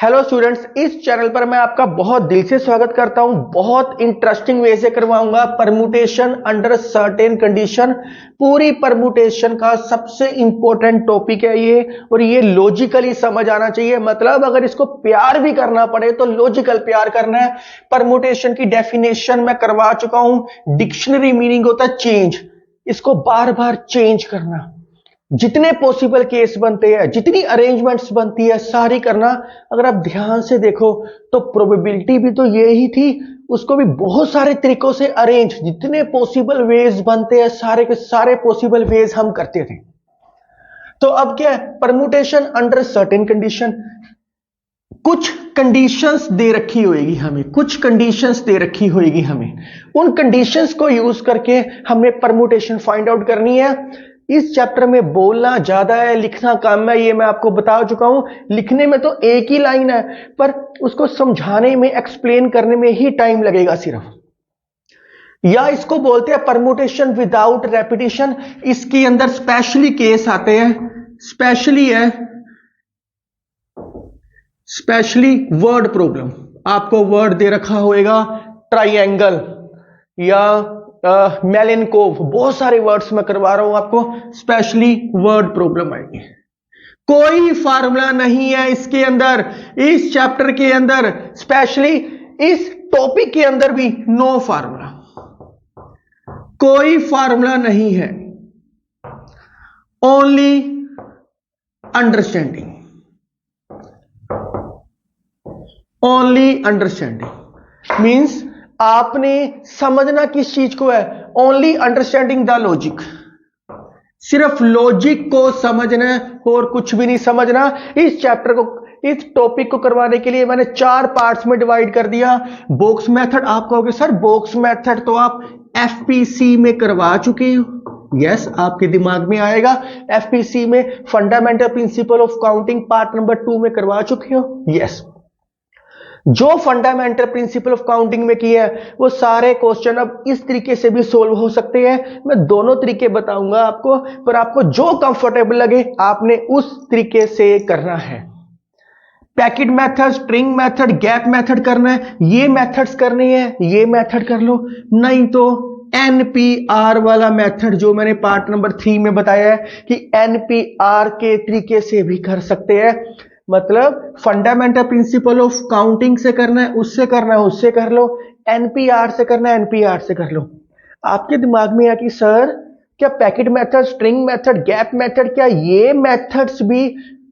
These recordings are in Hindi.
हेलो स्टूडेंट्स, इस चैनल पर मैं आपका बहुत दिल से स्वागत करता हूं। बहुत इंटरेस्टिंग वे से करवाऊंगा परमुटेशन अंडर सर्टेन कंडीशन। पूरी परमुटेशन का सबसे इंपॉर्टेंट टॉपिक है ये, और ये लॉजिकली समझ आना चाहिए। मतलब अगर इसको प्यार भी करना पड़े तो लॉजिकल प्यार करना है। परमुटेशन की डेफिनेशन मैं करवा चुका हूं। डिक्शनरी मीनिंग होता है चेंज, इसको बार बार चेंज करना। जितने पॉसिबल केस बनते हैं, जितनी अरेंजमेंट्स बनती है, सारी करना। अगर आप ध्यान से देखो तो प्रोबेबिलिटी भी तो ये ही थी, उसको भी बहुत सारे तरीकों से अरेंज, जितने पॉसिबल वेज बनते हैं सारे के सारे पॉसिबल वेज हम करते थे। तो अब क्या है, परमुटेशन अंडर सर्टेन कंडीशन। कुछ कंडीशंस दे रखी होगी हमें, कुछ कंडीशंस दे रखी होगी हमें, उन कंडीशंस को यूज करके हमें परमुटेशन फाइंड आउट करनी है। इस चैप्टर में बोलना ज्यादा है, लिखना कम है, ये मैं आपको बता चुका हूं। लिखने में तो एक ही लाइन है, पर उसको समझाने में, एक्सप्लेन करने में ही टाइम लगेगा सिर्फ। या इसको बोलते हैं परमुटेशन विदाउट रेपिटेशन। इसके अंदर स्पेशली केस आते हैं, स्पेशली वर्ड प्रॉब्लम। आपको वर्ड दे रखा होगा ट्राइंगल या मेलिनकोव, बहुत सारे वर्ड्स मैं करवा रहा हूं आपको। स्पेशली वर्ड प्रॉब्लम आएगी। कोई फार्मूला नहीं है इसके अंदर, इस चैप्टर के अंदर, स्पेशली इस टॉपिक के अंदर भी नो फार्मूला, कोई फार्मूला नहीं है। Only understanding, only understanding means आपने समझना किस चीज को है, ओनली अंडरस्टैंडिंग द लॉजिक। सिर्फ लॉजिक को समझना और कुछ भी नहीं समझना। इस चैप्टर को, इस टॉपिक को करवाने के लिए मैंने 4 पार्ट्स में डिवाइड कर दिया। बॉक्स मेथड, आप कहोगे सर बॉक्स मेथड तो आप एफपीसी में करवा चुके हो। यस, आपके दिमाग में आएगा। एफपीसी में fundamental principle of counting part number 2 में करवा चुके हो। यस, जो फंडामेंटल प्रिंसिपल ऑफ काउंटिंग में किया है वो सारे क्वेश्चन अब इस तरीके से भी सोल्व हो सकते हैं। मैं दोनों तरीके बताऊंगा आपको, पर आपको जो कंफर्टेबल लगे आपने उस तरीके से करना है। Packet method, string method, gap method करना है, ये मेथड्स करने हैं, ये मेथड कर लो। नहीं तो एनपीआर वाला मेथड जो मैंने पार्ट नंबर 3 में बताया है कि एनपीआर के तरीके से भी कर सकते हैं। मतलब फंडामेंटल प्रिंसिपल ऑफ काउंटिंग से करना है, उससे करना है, उससे कर लो। एनपीआर से करना है, एनपीआर से कर लो। आपके दिमाग में है कि सर क्या packet method, string method, gap method, क्या ये मेथड्स भी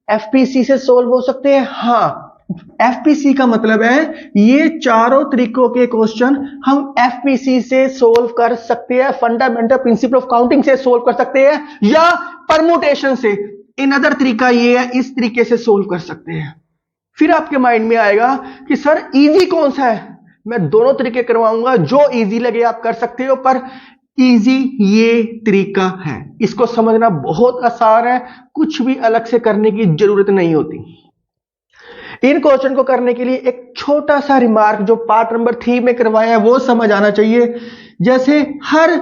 एफपीसी से सोल्व हो सकते हैं? हाँ, एफपीसी का मतलब है ये चारों तरीकों के क्वेश्चन हम एफपीसी से सोल्व कर सकते हैं, फंडामेंटल प्रिंसिपल ऑफ काउंटिंग से सोल्व कर सकते हैं, या परमुटेशन से। इन अदर तरीका ये है, इस तरीके से सोल्व कर सकते हैं। फिर आपके माइंड में आएगा कि सर इजी कौन सा है। मैं दोनों तरीके करवाऊंगा, जो इजी लगे आप कर सकते हो, पर इजी ये तरीका है। इसको समझना बहुत आसान है, कुछ भी अलग से करने की जरूरत नहीं होती। इन क्वेश्चन को करने के लिए एक छोटा सा रिमार्क जो पार्ट नंबर 3 में करवाया है वो समझ आना चाहिए। जैसे हर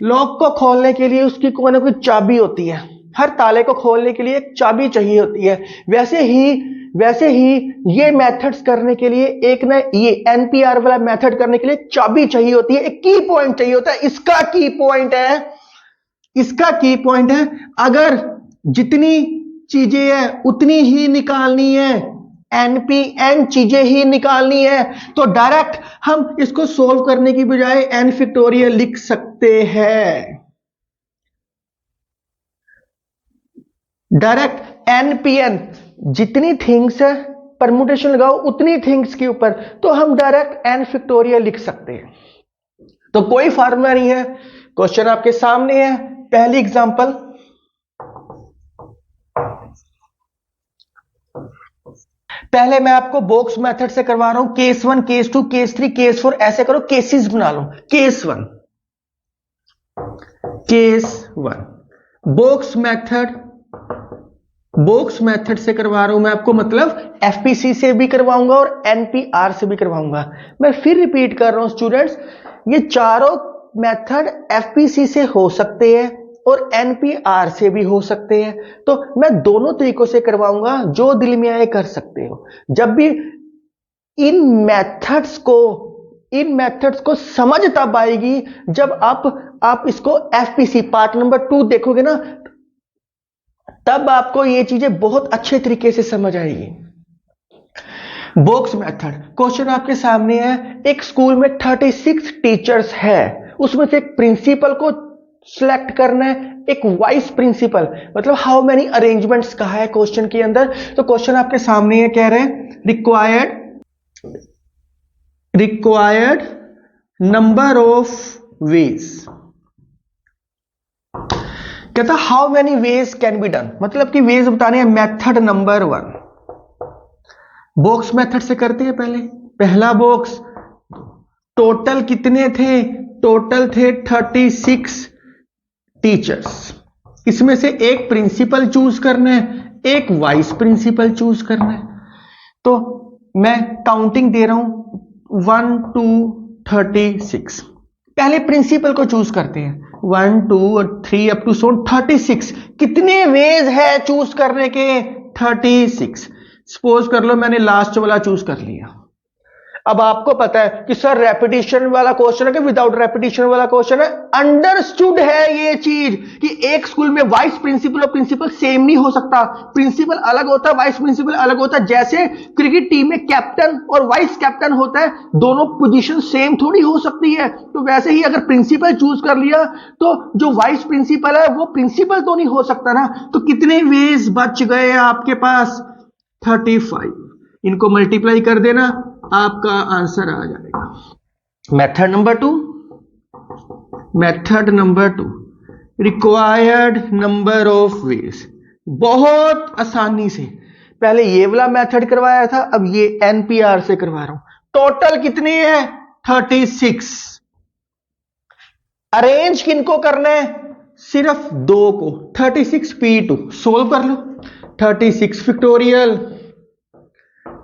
लॉक को खोलने के लिए उसकी कोई ना कोई चाबी होती है, हर ताले को खोलने के लिए एक चाबी चाहिए होती है। वैसे ही ये मेथड्स करने के लिए, एक ना ये एनपीआर वाला मेथड करने के लिए चाबी चाहिए होती है, एक की पॉइंट चाहिए होता है। इसका की पॉइंट है अगर जितनी चीजें हैं उतनी ही निकालनी है, एनपीएन चीजें ही निकालनी है, तो डायरेक्ट हम इसको सोल्व करने की बजाय एन फैक्टोरियल लिख सकते हैं। डायरेक्ट एनपीएन, जितनी थिंग्स है परमुटेशन लगाओ उतनी थिंग्स के ऊपर, तो हम डायरेक्ट एन फैक्टोरियल लिख सकते हैं। तो कोई फार्मूला नहीं है। क्वेश्चन आपके सामने है। पहली एग्जांपल, पहले मैं आपको बॉक्स मेथड से करवा रहा हूं। केस 1, केस 2, केस 3, केस 4, ऐसे करो, केसेस बना लो। केस 1, बॉक्स मेथड से करवा रहा हूं मैं आपको, मतलब एफपीसी से भी करवाऊंगा और एनपीआर से भी करवाऊंगा। मैं फिर रिपीट कर रहा हूं स्टूडेंट्स, ये चारों मेथड एफपीसी से हो सकते हैं, और एनपीआर से भी हो सकते हैं। तो मैं दोनों तरीकों से करवाऊंगा, जो दिल में आए कर सकते हो। जब भी इन मेथड्स को समझ तब आएगी जब आप इसको एफपीसी पार्ट नंबर 2 देखोगे ना, तब आपको ये चीजें बहुत अच्छे तरीके से समझ आएगी। बॉक्स मेथड, क्वेश्चन आपके सामने है। एक स्कूल में 36 टीचर्स है, उसमें से एक प्रिंसिपल को सिलेक्ट करना है, एक वाइस प्रिंसिपल, मतलब हाउ मेनी अरेंजमेंट्स कहा है क्वेश्चन के अंदर। तो क्वेश्चन आपके सामने है, कह रहे हैं रिक्वायर्ड नंबर ऑफ वेज। कहता how many ways can be done, मतलब कि वेज बताने हैं। मेथड नंबर 1 बॉक्स मेथड से करते हैं। पहला बॉक्स, टोटल कितने थे? टोटल थे 36 टीचर्स। इसमें से एक प्रिंसिपल चूज करना है, एक वाइस प्रिंसिपल चूज करना है। तो मैं काउंटिंग दे रहा हूं 1 2 36। पहले प्रिंसिपल को चूज करते हैं, 1 2 और 3 अप टू 36। कितने वेज है चूज करने के? 36। सपोज कर लो मैंने लास्ट वाला चूज कर लिया। अब आपको पता है कि सर रेपिटेशन वाला क्वेश्चन है कि विदाउट रेपिटेशन वाला क्वेश्चन है। अंडरस्टूड है ये चीज कि एक स्कूल में वाइस प्रिंसिपल और प्रिंसिपल सेम नहीं हो सकता। प्रिंसिपल अलग होता है, वाइस प्रिंसिपल अलग होता है। जैसे क्रिकेट टीम में कैप्टन और वाइस कैप्टन होता है, दोनों पोजीशन सेम थोड़ी हो सकती है। तो वैसे ही अगर प्रिंसिपल चूज कर लिया तो जो वाइस प्रिंसिपल है वो प्रिंसिपल तो नहीं हो सकता ना। तो कितने वेज बच गए आपके पास? 35। इनको मल्टीप्लाई कर देना, आपका आंसर आ जाएगा। Method number two required number of veg. बहुत आसानी से, पहले ये वाला मेथड करवाया था, अब ये एनपीआर से करवा रहा हूं। टोटल कितनी है? 36। अरेंज किनको करना है? सिर्फ 2 को। 36p2 सोल्व कर लो। 36 फैक्टोरियल,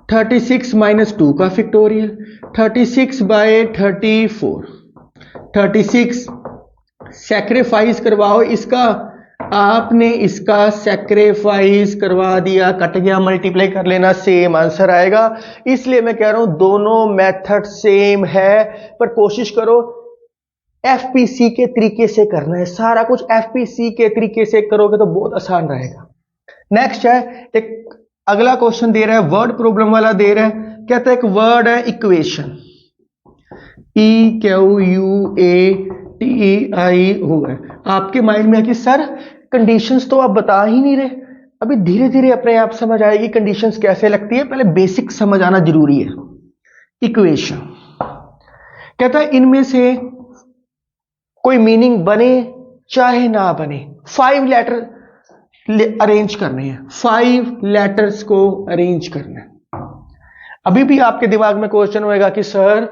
36 माइनस 2 का फैक्टोरियल, 36 बाय 34। 36 सैक्रिफाइस करवाओ इसका, आपने इसका सैक्रिफाइस करवा दिया, कट गया, मल्टीप्लाई कर लेना, सेम आंसर आएगा। इसलिए मैं कह रहा हूं दोनों मेथड सेम है, पर कोशिश करो एफपीसी के तरीके से करना है। सारा कुछ एफपीसी के तरीके से करोगे तो बहुत आसान रहेगा। नेक्स्ट है, एक अगला क्वेश्चन दे रहा है, वर्ड प्रॉब्लम वाला दे रहा है। कहता है एक वर्ड है इक्वेशन, EQUATI है। आपके माइंड में है कि सर कंडीशंस तो आप बता ही नहीं रहे। अभी धीरे धीरे अपने आप समझ आएगी कंडीशंस कैसे लगती है, पहले बेसिक समझ आना जरूरी है। इक्वेशन कहता है इनमें से कोई मीनिंग बने चाहे ना बने, 5 लेटर अरेंज करने हैं। 5 लेटर्स को अरेंज करना है। अभी भी आपके दिमाग में क्वेश्चन होएगा कि सर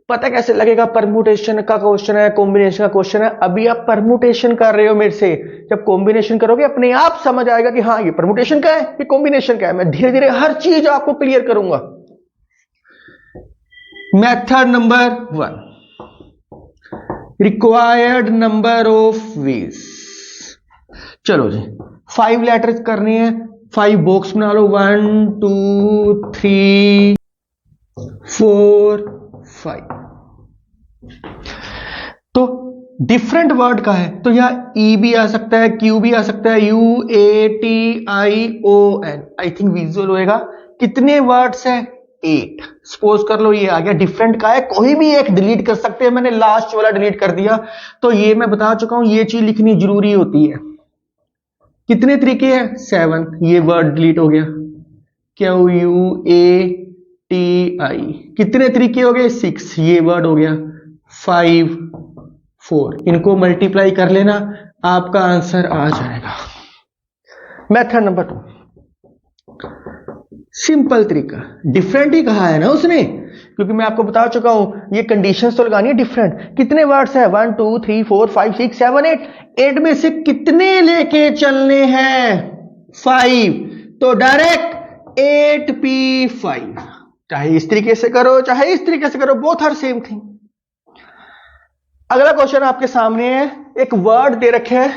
पता कैसे लगेगा? परम्यूटेशन का क्वेश्चन है, कॉम्बिनेशन का क्वेश्चन है। अभी आप परम्यूटेशन कर रहे हो मेरे से, जब कॉम्बिनेशन करोगे अपने आप समझ आएगा कि हाँ ये परम्यूटेशन का है, ये कॉम्बिनेशन का है। मैं धीरे धीरे हर चीज आपको क्लियर करूंगा। Method number 1 required number of veg. चलो जी 5 लेटर्स करने हैं। 5 बॉक्स बना लो, 1 2 3 4 5। तो डिफरेंट वर्ड का है तो यहां ई भी आ सकता है, क्यू भी आ सकता है, UATION। आई थिंक विजुअल होएगा। कितने वर्ड्स हैं? 8। सपोज कर लो ये आ गया। डिफरेंट का है, कोई भी एक डिलीट कर सकते हैं। मैंने लास्ट वाला डिलीट कर दिया। तो ये मैं बता चुका हूं, ये चीज लिखनी जरूरी होती है। कितने तरीके हैं? 7। ये वर्ड डिलीट हो गया। QUATI। कितने तरीके हो गए? 6। ये वर्ड हो गया। 5 4। इनको मल्टीप्लाई कर लेना, आपका आंसर आ जाएगा। मेथड नंबर 2 सिंपल तरीका। डिफरेंट ही कहा है ना उसने, क्योंकि मैं आपको बता चुका हूं ये कंडीशंस तो लगानी है डिफरेंट। कितने वर्ड्स है? 1 2 3 4 5 6 7 8। 8 में से कितने लेके चलने हैं? 5। तो डायरेक्ट 8p5। चाहे इस तरीके से करो चाहे इस तरीके से करो, बोथ आर सेम थिंग। अगला क्वेश्चन आपके सामने है। एक वर्ड दे रखे है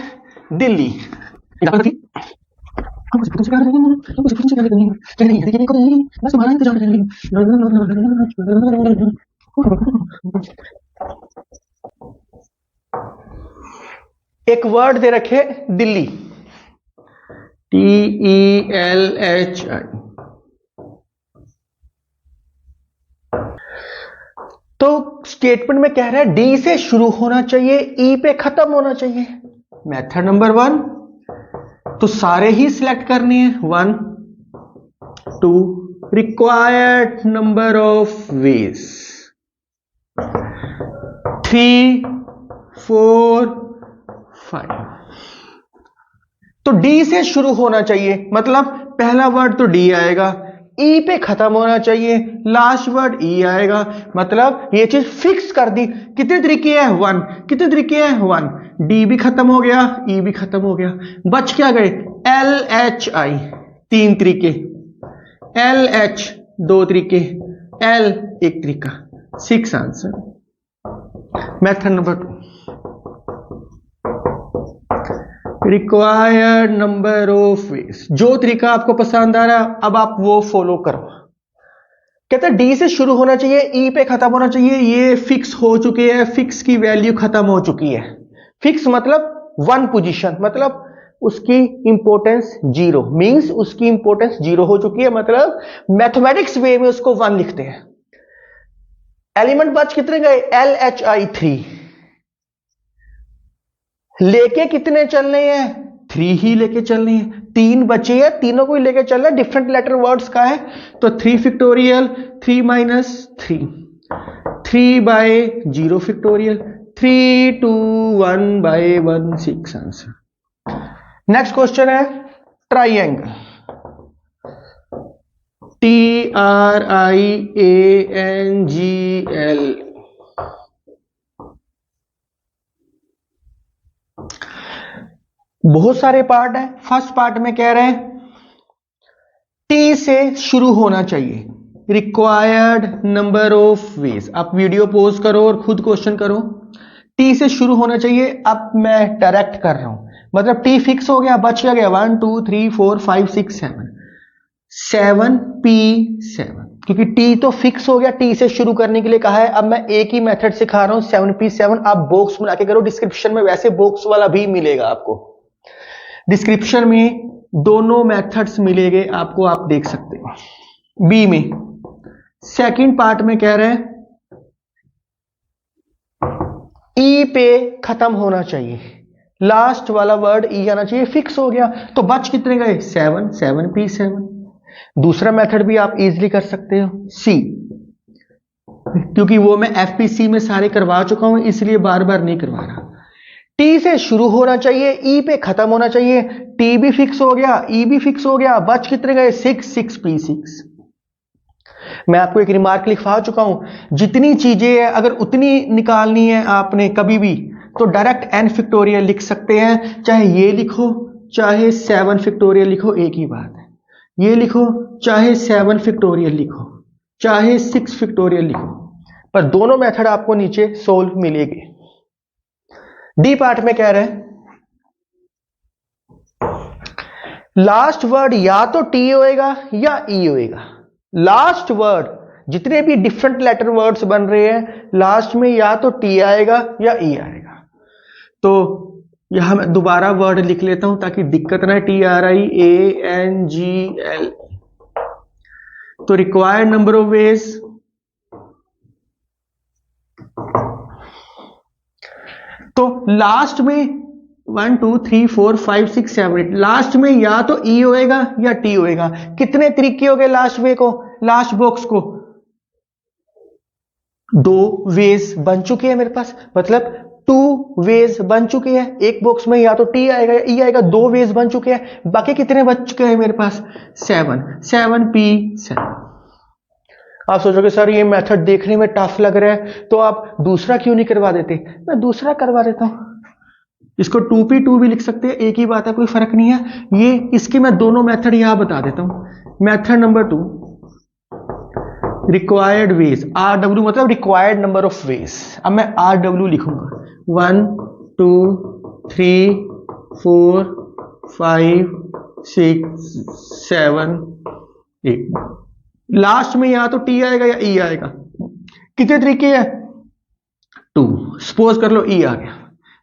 दिल्ली। एक वर्ड दे रखे दिल्ली, TELHI। तो स्टेटमेंट में कह रहा है डी से शुरू होना चाहिए, ई पे खत्म होना चाहिए। मेथड नंबर 1, तो सारे ही सिलेक्ट करने हैं। 1 2 रिक्वायर्ड नंबर ऑफ वेज 3 4 5। तो डी से शुरू होना चाहिए, मतलब पहला वर्ड तो डी आएगा, ई पे खत्म होना चाहिए, लास्ट वर्ड ई आएगा, मतलब ये चीज फिक्स कर दी। कितने तरीके हैं? 1। कितने तरीके हैं? 1। डी भी खत्म हो गया, ई भी खत्म हो गया, बच क्या गए? LHI 3 तरीके, LH 2 तरीके, L 1 तरीका। 6 answer. Method number 2, required number of veg. जो तरीका आपको पसंद आ रहा है अब आप वो फॉलो करो। कहते हैं डी से शुरू होना चाहिए, ई पे खत्म होना चाहिए, ये फिक्स हो चुके हैं, फिक्स की वैल्यू खत्म हो चुकी है। फिक्स मतलब 1 पोजीशन, मतलब उसकी इंपॉर्टेंस 0, मींस उसकी इंपॉर्टेंस 0 हो चुकी है, मतलब मैथमेटिक्स वे में उसको 1 लिखते हैं। एलिमेंट बच कितने गए? LHI 3। लेके कितने चलने हैं? 3 ही लेके चलने हैं। 3 बचे हैं, तीनों को ही लेके चलना है। डिफरेंट लेटर वर्ड्स का है, तो 3 factorial 3 minus 3, 3 by 0 factorial, 3 2 1 by 1, 6 answer. Next question है ट्राइंगल, TRIANGL। बहुत सारे पार्ट है। फर्स्ट पार्ट में कह रहे हैं टी से शुरू होना चाहिए, रिक्वायर्ड नंबर ऑफ वेज। आप वीडियो पॉज करो और खुद क्वेश्चन करो। टी से शुरू होना चाहिए, अब मैं डायरेक्ट कर रहा हूं, मतलब टी फिक्स हो गया, बच गया 1 2 3 4 5 6 7 7P7, क्योंकि टी तो फिक्स हो गया। टी से शुरू करने के लिए कहा है। अब मैं एक ही मेथड सिखा रहा हूं 7P7। आप बॉक्स बना के करो, डिस्क्रिप्शन में वैसे बॉक्स वाला भी मिलेगा आपको, डिस्क्रिप्शन में दोनों मेथड्स मिलेंगे आपको, आप देख सकते हो। बी में सेकंड पार्ट में कह रहे हैं ई पे खत्म होना चाहिए, लास्ट वाला वर्ड ई आना चाहिए, फिक्स हो गया। तो बच कितने गए? 7 7P7। दूसरा मेथड भी आप इजीली कर सकते हो, सी, क्योंकि वो मैं FPC में सारे करवा चुका हूं, इसलिए बार बार नहीं करवा रहा। टी से शुरू होना चाहिए, ई पे खत्म होना चाहिए, टी भी फिक्स हो गया, ई भी फिक्स हो गया, बच कितने गए? 6 6P6। मैं आपको एक रिमार्क लिखवा चुका हूं, जितनी चीजें हैं अगर उतनी निकालनी है आपने कभी भी, तो डायरेक्ट n फैक्टोरियल लिख सकते हैं। चाहे ये लिखो, चाहे 7 फैक्टोरियल लिखो, एक ही बात है। ये लिखो, चाहे 7 फैक्टोरियल लिखो, चाहे 6 फैक्टोरियल लिखो, पर दोनों मेथड आपको नीचे सोल्व मिलेंगे। डी पार्ट में कह रहे हैं लास्ट वर्ड या तो टी होएगा या ई होएगा। लास्ट वर्ड जितने भी डिफरेंट लेटर वर्ड्स बन रहे हैं, लास्ट में या तो टी आएगा या ई आएगा। तो यहां मैं दोबारा वर्ड लिख लेता हूं ताकि दिक्कत ना, TRIANGL। तो रिक्वायर्ड नंबर ऑफ वेज, तो लास्ट में 1 2 3 4 5 6 7 8, लास्ट में या तो ई होएगा या टी होएगा। कितने तरीके हो गए लास्ट वे को, लास्ट बॉक्स को? 2 वेज बन चुके हैं मेरे पास, मतलब 2 वेज बन चुके हैं। एक बॉक्स में या तो टी आएगा या ई आएगा, 2 वेज बन चुके हैं। बाकी कितने बच चुके हैं मेरे पास? 7 7P7। आप सोचोगे सर ये मेथड देखने में टफ लग रहा है, तो आप दूसरा क्यों नहीं करवा देते? मैं दूसरा करवा देता हूं, इसको 2P2 भी लिख सकते हैं, एक ही बात है, कोई फर्क नहीं है। ये इसके मैं दोनों मेथड यहां बता देता हूं। Method number 2, required ways, RW मतलब रिक्वायर्ड नंबर ऑफ वेज। अब मैं RW लिखूंगा 1 2 3 4 5 6 7 8। लास्ट में या तो टी आएगा या ई आएगा। कितने तरीके हैं? 2। सपोज कर लो ई आ गया,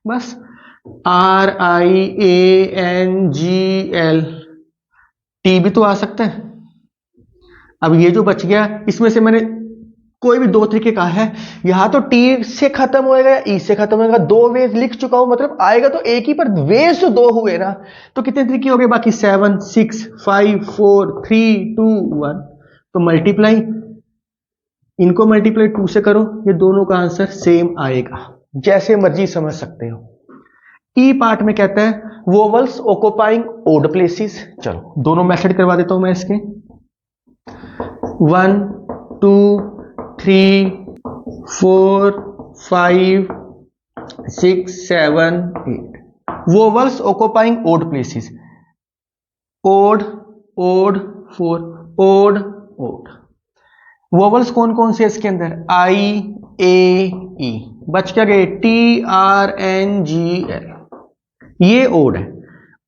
बस RIANGL, टी भी तो आ सकता है। अब ये जो बच गया इसमें से मैंने कोई भी दो तरीके कहा है, यहां तो टी से खत्म होएगा या ई से खत्म होएगा। दो वेज लिख चुका हूं, मतलब आएगा तो एक ही, पर वेज तो दो हुए ना, तो कितने तरीके हो गए बाकी? 7 6 5 4 3 2 1। तो मल्टीप्लाई, इनको मल्टीप्लाई 2 से करो, ये दोनों का आंसर सेम आएगा, जैसे मर्जी समझ सकते हो। ई पार्ट में कहता है वोवल्स ऑक्युपाइंग ओड प्लेसेस। चलो दोनों मेथड करवा देता हूं मैं इसके। 1 2 3 4 5 6 7 8। Vowels occupying odd places. Odd odd 4 odd odd. Vowels कौन कौन से इसके अंदर? I A E। बच क्या गए? TRNGL। ये ओड है।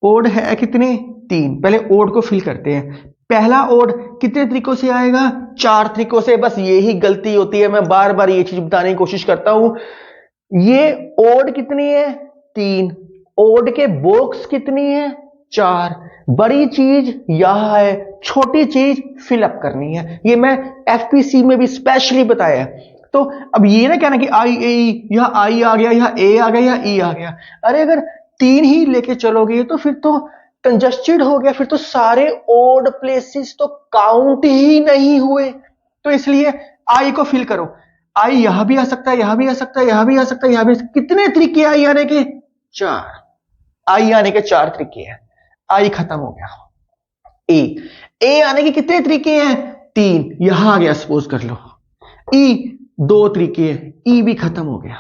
ओड है कितने? 3। पहले ओड को फिल करते हैं। पहला ओड कितने तरीकों से आएगा? 4 तरीकों से। बस यही गलती होती है, मैं बार बार ये चीज बताने की कोशिश करता हूं। ये ओड कितनी है? 3। ओड के बॉक्स कितनी है? 4। बड़ी चीज यह है, छोटी चीज फिलअप करनी है। ये मैं FPC में भी स्पेशली बताया है। तो अब ये ना कहना कि आई ए, यह आई आ गया, यह ए आ गया, यह ई आ गया। अरे अगर 3 ही लेके चलोगे तो फिर तो कंजस्टेड हो गया, फिर तो सारे ओड प्लेसेस तो काउंट ही नहीं हुए। तो इसलिए आई को फिल करो। आई यहां भी आ सकता है, यहां भी आ सकता है, यहां भी आ सकता है, यहां भी। कितने तरीके आई आने के? 4। आई आने के 4 तरीके हैं। आई खत्म हो गया। ए आने के कितने तरीके हैं? 3। यहां आ गया, सपोज कर लो। ई 2 तरीके हैं, ई भी खत्म हो गया।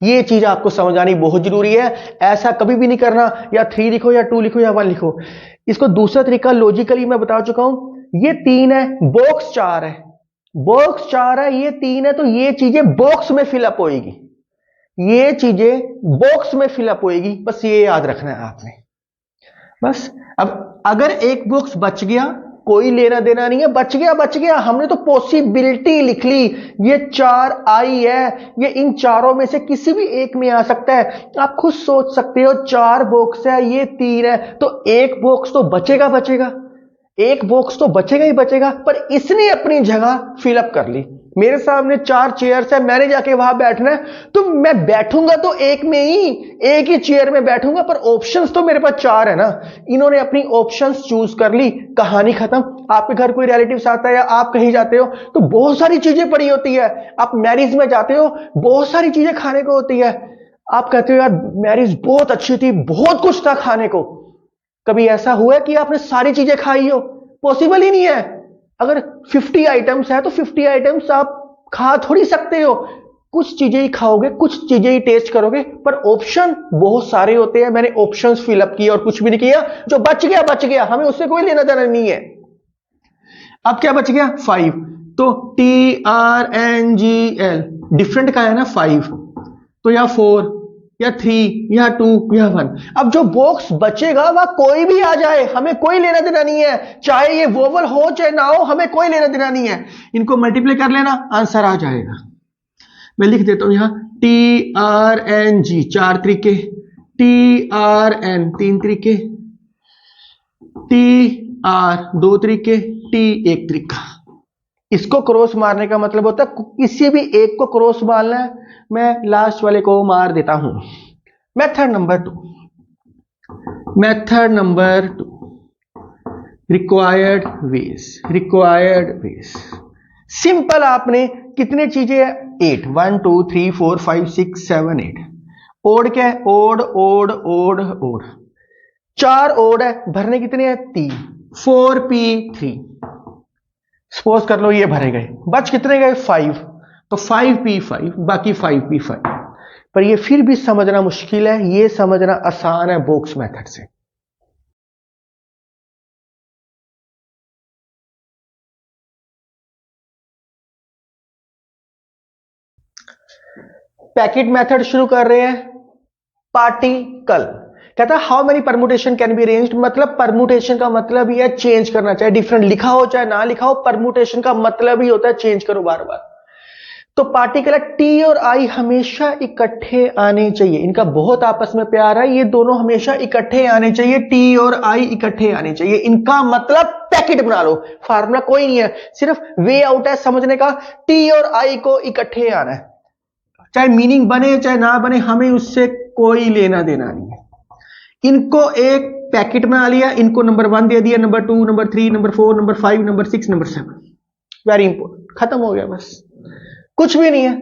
ये चीज आपको समझ आनी बहुत जरूरी है। ऐसा कभी भी नहीं करना या 3 लिखो या 2 लिखो या 1 लिखो। इसको दूसरा तरीका लॉजिकली मैं बता चुका हूं। ये 3 है, बॉक्स 4 है। बॉक्स 4 है, ये 3 है, तो ये चीजें बॉक्स में फिलअप होएगी। ये चीजें बॉक्स में फिलअप होएगी, बस ये याद रखना है आपने। बस अब अगर एक बॉक्स बच गया, कोई लेना देना नहीं है, बच गया बच गया। हमने तो पॉसिबिलिटी लिख ली। ये 4 आई है, ये इन चारों में से किसी भी एक में आ सकता है। आप खुद सोच सकते हो, 4 बॉक्स है, ये 3 है, तो एक बॉक्स तो बचेगा बचेगा, एक बॉक्स तो बचेगा ही बचेगा। पर इसने अपनी जगह फिलअप कर ली। मेरे सामने 4 चेयर्स है, मैंने जाके वहां बैठना है, तो मैं बैठूंगा तो एक में ही, एक ही चेयर में बैठूंगा, पर ऑप्शंस तो मेरे पास 4 है ना। इन्होंने अपनी ऑप्शंस चूज कर ली, कहानी खत्म। आपके घर कोई रिलेटिव्स आता है या आप कहीं जाते हो तो बहुत सारी चीजें पड़ी होती है। आप मैरिज में जाते हो, बहुत सारी चीजें खाने को होती है। आप कहते हो यार मैरिज बहुत अच्छी थी, बहुत कुछ था खाने को। कभी ऐसा हुआ है कि आपने सारी चीजें खाई हो? पॉसिबल ही नहीं है। अगर 50 आइटम्स है तो 50 आइटम्स आप खा थोड़ी सकते हो। कुछ चीजें ही खाओगे, कुछ चीजें ही टेस्ट करोगे, पर ऑप्शन बहुत सारे होते हैं। मैंने ऑप्शंस फिलअप किए और कुछ भी नहीं किया। जो बच गया बच गया, हमें उससे कोई लेना देना नहीं है। अब क्या बच गया? 5। तो TRNGL डिफरेंट का है ना 5, तो या 4 या 3 या 2 या 1। अब जो बॉक्स बचेगा वह कोई भी आ जाए, हमें कोई लेना देना नहीं है। चाहे ये वोवल हो चाहे ना हो, हमें कोई लेना देना नहीं है। इनको मल्टीप्लाई कर लेना, आंसर आ जाएगा। मैं लिख देता हूं यहां TRNG 4 तरीके, TRN 3 तरीके, TR 2 तरीके, T 1 तरीका। इसको क्रॉस मारने का मतलब होता है किसी भी एक को क्रॉस मारना है। मैं लास्ट वाले को मार देता हूं। Method number 2, method number 2, required ways, required ways. Simple, आपने कितने चीजें? 8, 1 2 3 4 5 6 7 8। ओड क्या है? Odd odd odd odd. 4 odd है, भरने कितने हैं? 3। 4P3। सपोज कर लो ये भरे गए, बच कितने गए? 5। तो 5P5, बाकी 5P5। पर ये फिर भी समझना मुश्किल है, ये समझना आसान है बॉक्स मेथड से। पैकेट मेथड शुरू कर रहे हैं। पार्टिकल कहता है how many permutation can be arranged, मतलब परमुटेशन का मतलब ही है चेंज करना, चाहे डिफरेंट लिखा हो चाहे ना लिखा हो, परमुटेशन का मतलब ही होता है चेंज करो बार बार। तो पार्टिकल टी और आई हमेशा इकट्ठे आने चाहिए, इनका बहुत आपस में प्यार है, ये दोनों हमेशा इकट्ठे आने चाहिए, टी और आई इकट्ठे आने चाहिए, इनका मतलब पैकेट बना लो। फार्मूला कोई नहीं है, सिर्फ वे आउट है समझने का, टी और आई को इकट्ठे आना है, चाहे मीनिंग बने चाहे ना बने, हमें उससे कोई लेना देना नहीं है। इनको एक पैकेट बना लिया, इनको नंबर 1 दे दिया, number 2, number 3, number 4, number 5, number 6, number 7, very important, खत्म हो गया, बस कुछ भी नहीं है।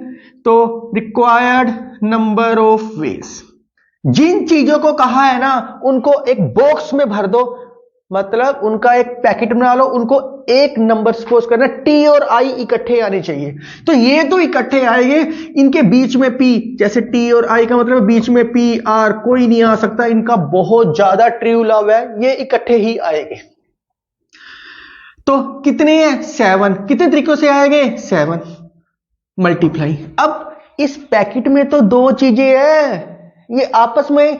तो रिक्वायर्ड नंबर ऑफ वेज, जिन चीजों को कहा है ना उनको एक बॉक्स में भर दो, मतलब उनका एक पैकेट बना लो, उनको एक नंबर सपोज करना, टी और आई इकट्ठे आने चाहिए। तो ये तो इकट्ठे आएंगे, इनके बीच में पी, जैसे टी और आई का मतलब बीच में पी आर कोई नहीं आ सकता, इनका बहुत ज्यादा ट्रू लव है, ये इकट्ठे ही आएंगे। तो कितने हैं 7, कितने तरीकों से आएंगे 7 मल्टीप्लाई। अब इस पैकेट में तो 2 चीजें हैं, ये आपस में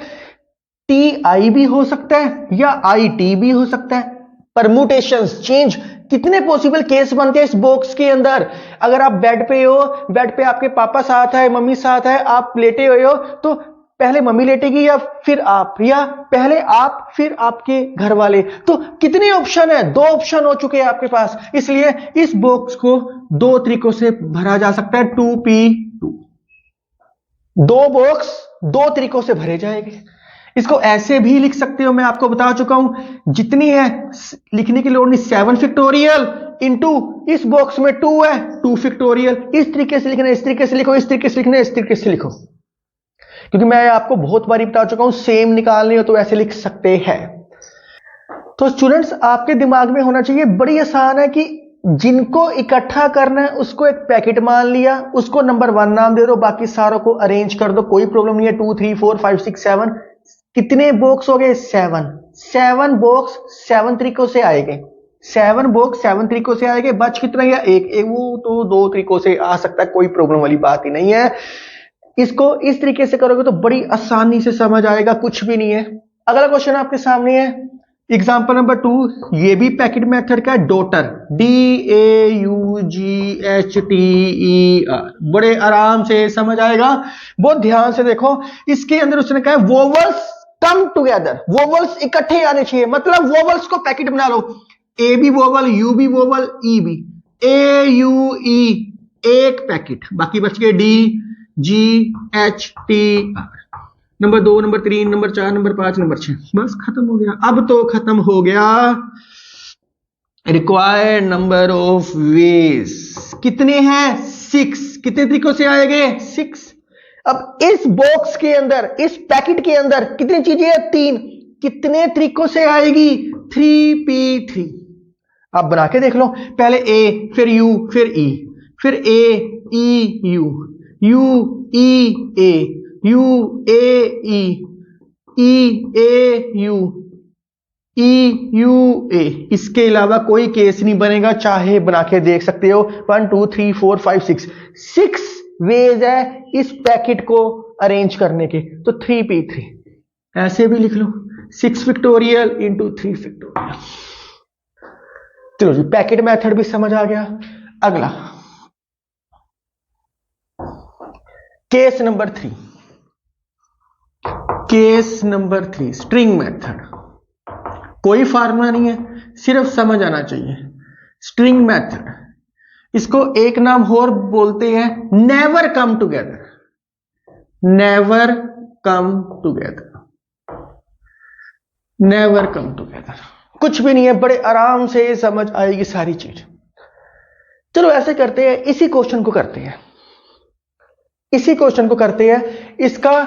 टी आई भी हो सकता है या आई टी भी हो सकता है। परमुटेशंस चेंज, कितने पॉसिबल केस बनते हैं इस बॉक्स के अंदर। अगर आप बेड पे हो, बेड पे आपके पापा साथ है, मम्मी साथ है, आप लेटे हुए हो, तो पहले मम्मी लेटेगी या फिर आप, या पहले आप फिर आपके घर वाले, तो कितने ऑप्शन है, 2 ऑप्शन हो चुके हैं आपके पास। इसलिए इस बॉक्स को 2 तरीकों से भरा जा सकता है, 2p2, 2 बॉक्स 2 तरीकों से भरे जाएंगे। इसको ऐसे भी लिख सकते हो, मैं आपको बता चुका हूं, जितनी है लिखने की लोड़ नहीं, 7 फैक्टोरियल इंटू इस बॉक्स में 2 है 2 फैक्टोरियल, इस तरीके से लिखना, इस तरीके से लिखो, इस तरीके से लिखना, इस तरीके से लिखो, क्योंकि मैं आपको बहुत बारी बता चुका हूं, सेम निकालनी हो तो ऐसे लिख सकते हैं। तो स्टूडेंट्स आपके दिमाग में होना चाहिए, बड़ी आसान है कि जिनको इकट्ठा करना है उसको एक पैकेट मान लिया, उसको नंबर 1 नाम दे दो, बाकी सारों को अरेंज कर दो, कोई प्रॉब्लम नहीं है। 2 3 4 5 6 7, कितने बॉक्स हो गए 7 बॉक्स 7 तरीकों से आएंगे, 7 बॉक्स 7 तरीकों से आएंगे, बच कितना गया एक, वो तो 2 तरीकों से आ सकता है, कोई प्रॉब्लम वाली बात ही नहीं है। इसको इस तरीके से करोगे तो बड़ी आसानी से समझ आएगा, कुछ भी नहीं है। अगला क्वेश्चन आपके सामने है, एग्जाम्पल नंबर 2, ये भी पैकेट मेथड का है, डॉटर, DAUGHTER, बड़े आराम से समझ आएगा, बहुत ध्यान से देखो। इसके अंदर उसने कहा वोवल्स कम टुगेदर, वोवल्स इकट्ठे आने चाहिए, मतलब वोवल्स को पैकेट बना लो, ए भी वोवल, यू भी वोवल, ई भी, AUE एक पैकेट, बाकी बच गए DGHTR, number 2, number 3, number 4, number 5, number 6, बस खत्म हो गया। अब तो खत्म हो गया। रिक्वायर्ड नंबर ऑफ वेज कितने हैं 6, कितने तरीकों से आएंगे 6। अब इस बॉक्स के अंदर, इस पैकेट के अंदर कितनी चीजें हैं 3, कितने तरीकों से आएगी 3p3। आप बना के देख लो, पहले ए फिर यू फिर ई, फिर AEU, UEA, UAE, EAU, EUA, इसके अलावा कोई केस नहीं बनेगा, चाहे बना के देख सकते हो। 1 2 3 4 5 6 वेज है इस पैकेट को अरेंज करने के, तो 3p3 ऐसे भी लिख लो, 6 फैक्टोरियल इंटू 3 फैक्टोरियल। चलो जी, पैकेट मेथड भी समझ आ गया। अगला case number 3, case number 3 string method, कोई फार्मूला नहीं है, सिर्फ समझ आना चाहिए। स्ट्रिंग मेथड, इसको एक नाम और बोलते हैं never come together, never come together, never come together, कुछ भी नहीं है, बड़े आराम से समझ आएगी सारी चीज। चलो ऐसे करते हैं, इसी क्वेश्चन को करते हैं, इसी क्वेश्चन को करते हैं। इसका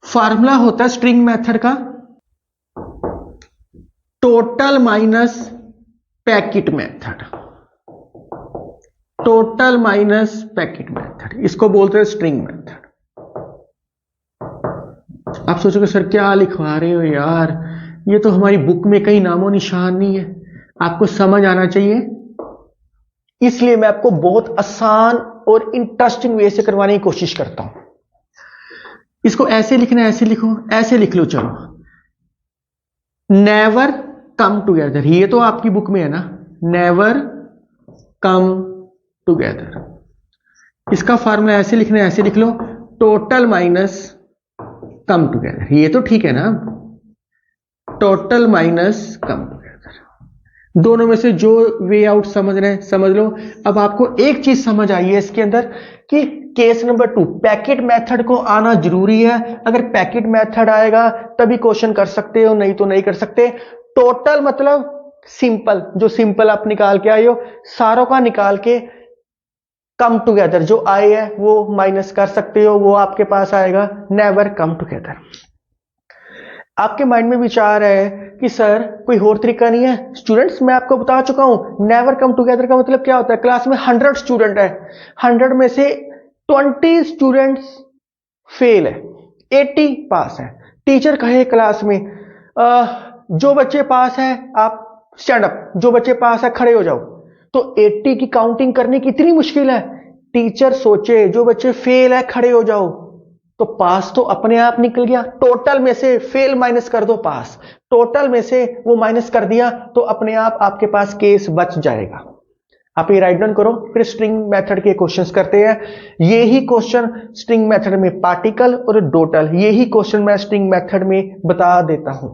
फार्मूला होता है स्ट्रिंग मेथड का total minus packet method, total minus packet method, इसको बोलते हैं स्ट्रिंग मेथड। आप सोचोगे सर क्या लिखवा रहे हो यार, ये तो हमारी बुक में कहीं नामो निशान नहीं है। आपको समझ आना चाहिए, इसलिए मैं आपको बहुत आसान और इंटरेस्टिंग वे से करवाने की कोशिश करता हूं। इसको ऐसे लिखना है, ऐसे लिखो, ऐसे लिख लो, चलो नेवर कम टुगेदर, ये तो आपकी बुक में है ना, नेवर कम टुगेदर। इसका फॉर्मूला ऐसे लिखना है, ऐसे लिख लो, टोटल माइनस कम टुगेदर, ये तो ठीक है ना, टोटल माइनस कम टुगेदर। दोनों में से जो वे आउट समझ रहे हैं समझ लो। अब आपको एक चीज समझ आई है इसके अंदर कि केस नंबर 2 पैकेट मेथड को आना जरूरी है। अगर पैकेट मेथड आएगा तभी क्वेश्चन कर सकते हो, नहीं तो नहीं कर सकते। टोटल मतलब सिंपल, जो सिंपल आप निकाल के आए हो सारों का निकाल के कम टुगेदर जो आए है वो माइनस कर सकते हो, वो आपके पास आएगा नेवर कम टुगेदर। आपके माइंड में विचार है कि सर कोई और तरीका नहीं है। स्टूडेंट्स मैं आपको बता चुका हूं नेवर कम टुगेदर का मतलब क्या होता है। क्लास में 100 स्टूडेंट है, 100 में से 20 स्टूडेंट्स फेल है, 80 पास है। टीचर कहे क्लास में जो बच्चे पास है आप स्टैंड अप, जो बच्चे पास है खड़े हो जाओ। तो 80 की काउंटिंग करनी कितनी मुश्किल है। टीचर सोचे जो बच्चे फेल है खड़े हो जाओ, तो पास तो अपने आप निकल गया। टोटल में से फेल माइनस कर दो, पास टोटल में से वो माइनस कर दिया, तो अपने आप आपके पास केस बच जाएगा। आप ये राइट डाउन करो, फिर स्ट्रिंग मेथड के क्वेश्चंस करते हैं। यही क्वेश्चन स्ट्रिंग मेथड में पार्टिकल और टोटल, यही क्वेश्चन मैं स्ट्रिंग मेथड में बता देता हूं।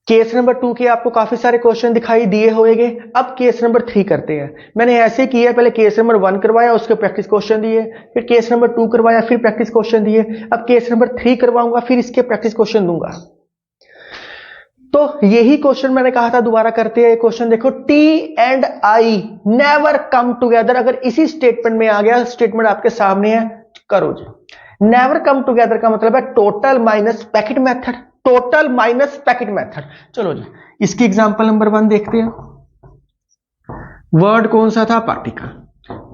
केस नंबर 2 के आपको काफी सारे क्वेश्चन दिखाई दिए होंगे। अब केस नंबर 3 करते हैं। मैंने ऐसे किया, पहले केस नंबर 1 करवाया, उसके प्रैक्टिस क्वेश्चन दिए, फिर केस नंबर 2 करवाया, फिर प्रैक्टिस क्वेश्चन दिए। अब केस नंबर 3 करवाऊंगा, फिर इसके प्रैक्टिस क्वेश्चन दूंगा। तो यही क्वेश्चन मैंने कहा था, दोबारा करते हैं। क्वेश्चन देखो, T and I never come together. अगर इसी स्टेटमेंट में आ गया, स्टेटमेंट आपके सामने है, करो जी। नेवर कम टुगेदर का मतलब है total minus packet method, total minus packet method. चलो जी, इसकी एग्जांपल नंबर 1 देखते हैं। वर्ड कौन सा था, पार्टिकल,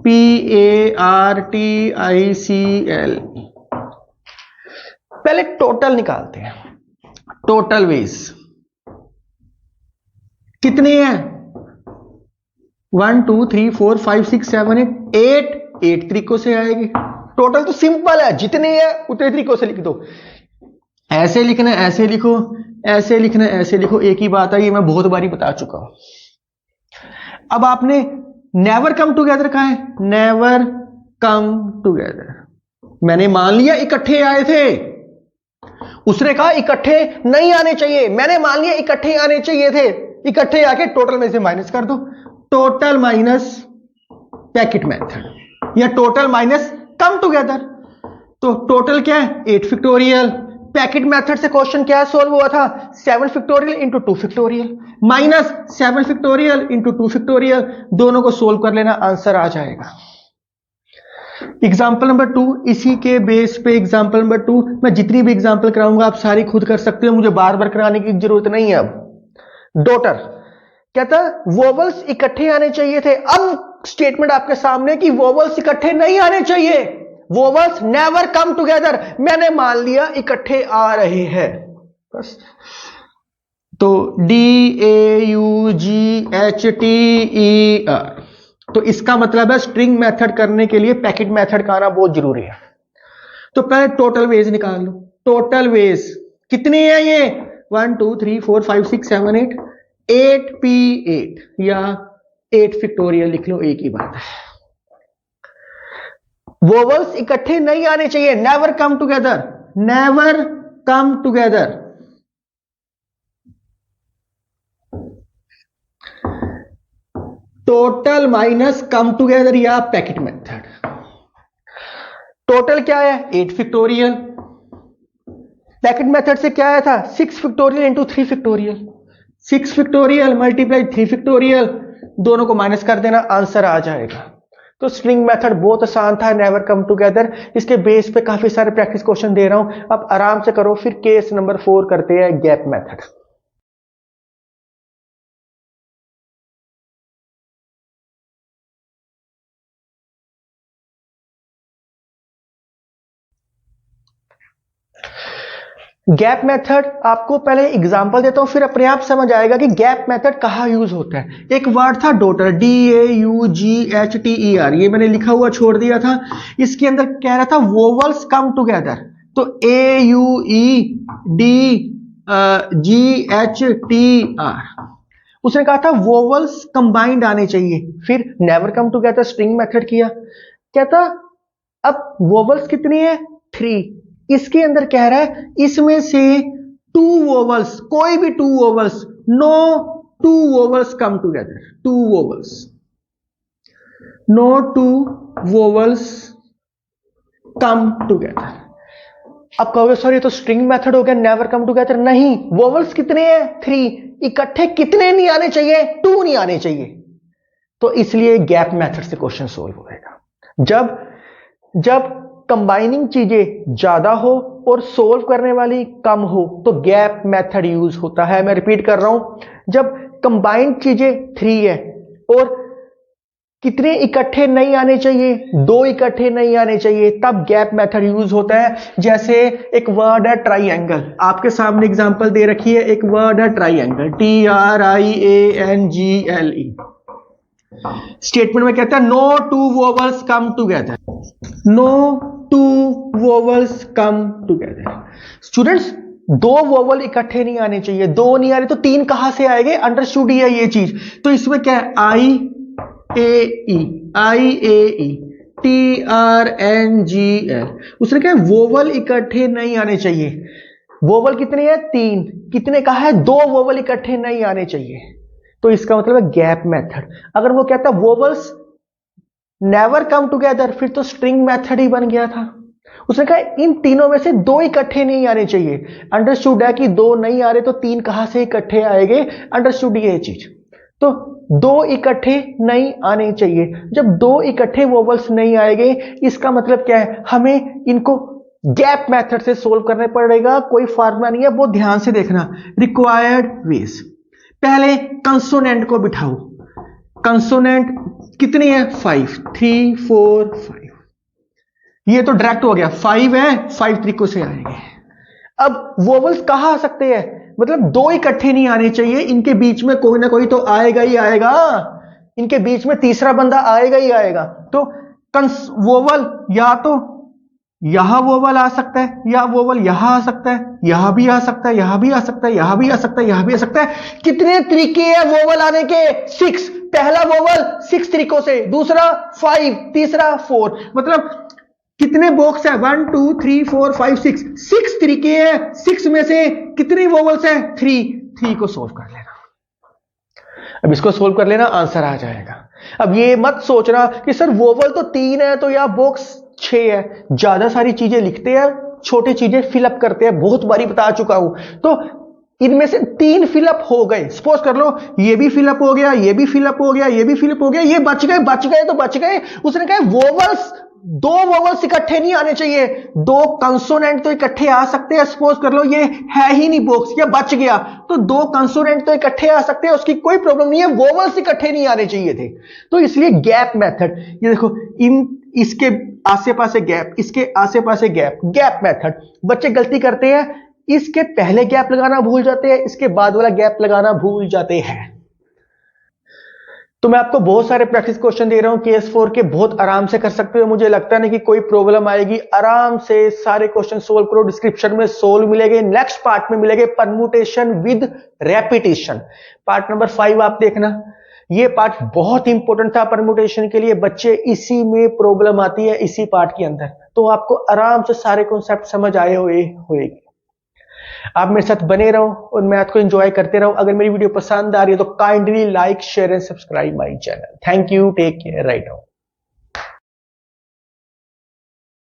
PARTICL। पहले टोटल निकालते हैं। टोटल वेज कितने हैं, 1 2 3 4 5 6 7 8 8 तरीकों से आएगी। टोटल तो सिंपल है, जितने हैं उतने तरीकों से लिख दो। ऐसे लिखना है ऐसे लिखो, ऐसे लिखना है ऐसे लिखो, एक ही बात है, ये मैं बहुत बारी बता चुका हूं। अब आपने नेवर कम टुगेदर कहा है, नेवर कम टुगेदर मैंने मान लिया इकट्ठे आए थे, उसने कहा इकट्ठे नहीं आने चाहिए, मैंने मान लिया इकट्ठे आने चाहिए थे। इकट्ठे आके टोटल में से माइनस कर दो, टोटल माइनस पैकेट मेथड या टोटल माइनस कम टुगेदर। तो टोटल क्या है, 8 फैक्टोरियल। पैकेट मेथड से क्वेश्चन क्या सॉल्व हुआ था, 7 factorial into 2 factorial minus 7 factorial into 2 factorial. दोनों को सोल्व कर लेना, आंसर आ जाएगा। एग्जाम्पल नंबर 2, इसी के बेस पे एग्जाम्पल नंबर 2, मैं जितनी भी एग्जाम्पल कराऊंगा आप सारी खुद कर सकते हो, मुझे बार बार कराने की जरूरत नहीं है। अब डॉटर कहता वोवल्स इकट्ठे आने चाहिए थे। अब स्टेटमेंट आपके सामने कि वोवल्स इकट्ठे नहीं आने चाहिए, वोवल्स नेवर कम टुगेदर, मैंने मान लिया इकट्ठे आ रहे हैं बस। तो DAUGHTER, तो इसका मतलब है स्ट्रिंग मेथड करने के लिए पैकेट मेथड का आना बहुत जरूरी है। तो पहले टोटल वेज निकाल लो। टोटल वेज कितनी है ये, 1 2 3 4 5 6 7 8 8P8 या 8 फैक्टोरियल लिख लो, एक ही बात है। वोवल्स इकट्ठे नहीं आने चाहिए, never come together, never come together. Total minus come together या पैकेट मेथड। टोटल क्या है, 8 फैक्टोरियल। पैकेट मेथड से क्या आया था, 6 factorial into 3 factorial. 6 factorial multiply 3 factorial, दोनों को माइनस कर देना, आंसर आ जाएगा। तो स्ट्रिंग मेथड बहुत आसान था, नेवर कम टुगेदर। इसके बेस पे काफी सारे प्रैक्टिस क्वेश्चन दे रहा हूं, अब आराम से करो। फिर केस नंबर 4 करते हैं, गैप मेथड। गैप मेथड आपको पहले एग्जांपल देता हूं, फिर अपने आप समझ आएगा कि गैप मेथड कहाँ यूज होता है। एक वर्ड था डॉटर, DAUGHTER, ये मैंने लिखा हुआ छोड़ दिया था। इसके अंदर कह रहा था वोवल्स कम टुगेदर, तो AUEDGHTR, उसने कहा था वोवल्स कंबाइंड आने चाहिए। फिर never come together string method किया, कहता अब वोवल्स कितनी है 3, इसके अंदर कह रहा है इसमें से 2 वोवल्स, कोई भी 2 vowels, no 2 vowels come together, 2 vowels, no 2 vowels come together. अब कहोगे सर ये तो स्ट्रिंग मेथड हो गया, नेवर कम टुगेदर। नहीं, वोवल्स कितने हैं 3, इकट्ठे कितने नहीं आने चाहिए 2 नहीं आने चाहिए, तो इसलिए गैप मेथड से क्वेश्चन सोल्व होगा। जब कंबाइनिंग चीजें ज्यादा हो और सोल्व करने वाली कम हो तो गैप मेथड यूज होता है। मैं रिपीट कर रहा हूं, जब कंबाइंड चीजें 3 है और कितने इकट्ठे नहीं आने चाहिए, 2 इकट्ठे नहीं आने चाहिए, तब गैप मेथड यूज होता है। जैसे एक वर्ड है ट्राइएंगल, आपके सामने एग्जांपल दे रखी है, एक वर्ड है ट्राइएंगल, TRIANGLE। स्टेटमेंट में कहता है no 2 vowels come together, no 2 vowels come together. Students 2 vowel इकट्ठे नहीं आने चाहिए, 2 नहीं आ रहे तो 3 कहां से आएंगे, अंडरस्टूड ही है ये चीज। तो इसमें क्या है IAE TRNGL, उसने कहा वोवल इकट्ठे नहीं आने चाहिए। वोवल कितने हैं 3, कितने कहा है 2 वोवल इकट्ठे नहीं आने चाहिए, तो इसका मतलब है गैप मेथड। अगर वो कहता वोवल्स नेवर कम टुगेदर, फिर तो स्ट्रिंग मेथड ही बन गया था। उसने कहा इन तीनों में से 2 इकट्ठे नहीं आने चाहिए, अंडरस्टूड है कि 2 नहीं आ रहे तो 3 कहां से इकट्ठे आएंगे, अंडरस्टूड ये चीज। तो 2 इकट्ठे नहीं आने चाहिए। जब 2 इकट्ठे वोवल्स नहीं आएंगे, इसका मतलब क्या है, हमें इनको गैप मेथड से सोल्व करना पड़ेगा। कोई फार्मूला नहीं है, वो ध्यान से देखना। रिक्वायर्ड वेज, पहले कंसोनेंट को बिठाओ, कंसोनेंट कितनी है 5, 3 4 5, ये तो डायरेक्ट हो गया, 5 है, 5 तरीकों से आएंगे। अब वोवल्स कहां आ सकते हैं, मतलब 2 इकट्ठे नहीं आने चाहिए, इनके बीच में कोई ना कोई तो आएगा ही आएगा, इनके बीच में तीसरा बंदा आएगा ही आएगा। तो वोवल या तो यहां वोवल आ सकता है, या वोवल यहां आ सकता है, यहां भी आ सकता है, यहां भी आ सकता है, यहां भी आ सकता है, यहां भी आ सकता है। कितने तरीके हैं वोवल आने के, 6। पहला वोवल 6 तरीकों से, दूसरा 5, तीसरा 4, मतलब कितने बॉक्स है 1 2 3 4 5 6 तरीके हैं। 6 में से कितने वोवल्स हैं 3 को सोल्व कर लेना। अब इसको सोल्व कर लेना, आंसर आ जाएगा। अब ये मत सोचना कि सर वोवल तो 3 है तो यहां बॉक्स 6 है। ज्यादा सारी चीजें लिखते हैं, छोटी चीजें फिलअप करते हैं, बहुत बारी बता चुका हूं। तो इनमें से 3 फिलअप हो गए, सपोज कर लो ये भी फिलअप हो गया, ये भी फिलअप हो गया, ये भी फिलअप हो गया, ये बच गए तो बच गए। उसने कहा वोवल्स 2 वोवल्स इकट्ठे नहीं आने चाहिए, 2 कंसोनेंट तो इकट्ठे आ सकते हैं। सपोज कर लो ये है ही नहीं बॉक्स, या बच गया, तो 2 कंसोनेंट तो इकट्ठे आ सकते हैं, उसकी कोई प्रॉब्लम नहीं है, वोवल्स इकट्ठे नहीं आने चाहिए थे। तो इसलिए गैप मेथड, ये देखो इसके आसे पासे गैप, इसके आसे पासे गैप, गैप मेथड। बच्चे गलती करते हैं, इसके पहले गैप लगाना भूल जाते हैं, इसके बाद वाला गैप लगाना भूल जाते हैं। तो मैं आपको बहुत सारे प्रैक्टिस क्वेश्चन दे रहा हूं केस 4 के, बहुत आराम से कर सकते हो। मुझे लगता नहीं कि कोई प्रॉब्लम आएगी, आराम से सारे क्वेश्चन सोल्व करो। डिस्क्रिप्शन में सोल्व मिलेंगे, नेक्स्ट पार्ट में मिलेंगे permutation with repetition, part number 5 आप देखना। ये पार्ट बहुत इंपॉर्टेंट था परम्यूटेशन के लिए, बच्चे इसी में प्रॉब्लम आती है, इसी पार्ट के अंदर। तो आपको आराम से सारे कॉन्सेप्ट समझ आए होएगी। आप मेरे साथ बने रहो और मैथ को एंजॉय करते रहो। अगर मेरी वीडियो पसंद आ रही है तो kindly like share and subscribe my channel. Thank you, take care, right now.